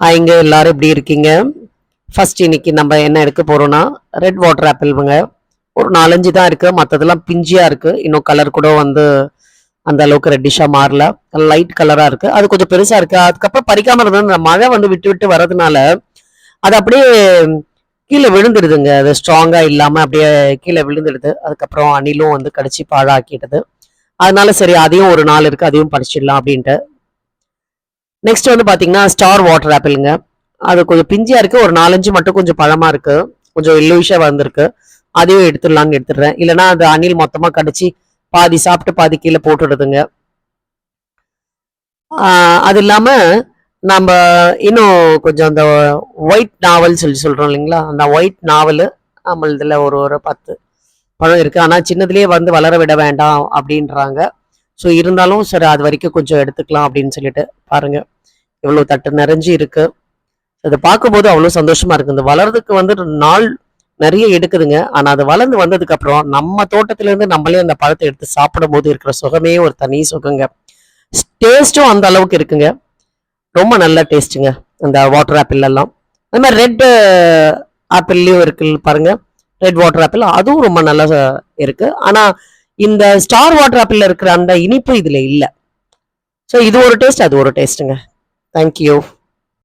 இங்க எல்லாரும் எப்படி இருக்கீங்க? ஃபர்ஸ்ட் இன்னைக்கு நம்ம என்ன எடுக்க போறோம்னா ரெட் வாட்டர் ஆப்பிள்ங்க. ஒரு 4, 5 தான் இருக்கு. மத்ததெல்லாம் பிஞ்சியா இருக்கு. இன்னும் கலர் கூட வந்து அந்த அளவுக்கு ரெட்டிஷா மாறல. லைட் கலரா இருக்கு. அது கொஞ்சம் பெருசா இருக்கு. அதுக்கப்புறம் பறிக்காம இருந்தது இந்த மழை வந்து விட்டு விட்டு வரதுனால அது அப்படியே கீழே விழுந்துடுதுங்க. அது ஸ்ட்ராங்கா இல்லாம அப்படியே கீழே விழுந்துடுது. அதுக்கப்புறம் அணிலும் வந்து கடிச்சு பாழாக்கிடுது. அதனால சரி அதையும் ஒரு 4 இருக்கு. அதையும் பறிச்சிடலாம் அப்படின்ட்டு. நெக்ஸ்ட் வந்து பாத்தீங்கன்னா ஸ்டார் வாட்டர் ஆப்பிள்ங்க. அது கொஞ்சம் பிஞ்சியா இருக்கு. ஒரு 4, 5 மட்டும் கொஞ்சம் பழமா இருக்கு. கொஞ்சம் எல்லோயிஷா வந்திருக்கு. அதையும் எடுத்துடலான்னு எடுத்துடுறேன். இல்லைன்னா அது அணில் மொத்தமா கடிச்சு பாதி சாப்பிட்டு பாதி கீழே போட்டுடுதுங்க. அது இல்லாம நம்ம இன்னும் கொஞ்சம் அந்த ஒயிட் நாவல் சொல்லி சொல்றோம் இல்லைங்களா? அந்த ஒயிட் நாவல் நம்மளதுல ஒரு ஒரு 10 பழம் இருக்கு. ஆனா சின்னதுலயே வந்து வளர விட வேண்டாம் அப்படின்றாங்க. ஸோ இருந்தாலும் சரி அது வரைக்கும் கொஞ்சம் எடுத்துக்கலாம் அப்படின்னு சொல்லிட்டு பாருங்க. எவ்வளவு தட்டு நிறைஞ்சு இருக்கு. அத பார்க்கும்போது அவ்வளோ சந்தோஷமா இருக்கு. இந்த வளர்றதுக்கு வந்து நாள் நெறைய எடுக்குதுங்க. ஆனா அது வளர்ந்து வந்ததுக்கு அப்புறம் நம்ம தோட்டத்துல இருந்து நம்மளே அந்த பழத்தை எடுத்து சாப்பிடும்போது இருக்கிற சுகமே ஒரு தனி சுகங்க. டேஸ்ட்டும் அந்த அளவுக்கு இருக்குங்க. ரொம்ப நல்ல டேஸ்ட்டுங்க. அந்த வாட்டர் ஆப்பிள் எல்லாம். அது மாரி ரெட் ஆப்பிள்லயும் இருக்கு பாருங்க. ரெட் வாட்டர் ஆப்பிள் அதுவும் ரொம்ப நல்லா இருக்கு. ஆனா இந்த ஸ்டார் வாட்டர் ஆப்பிள்ல இருக்கிற அந்த இனிப்பு இதுல இல்ல. ஸோ இது ஒரு டேஸ்ட், அது ஒரு டேஸ்ட்டுங்க. Thank you.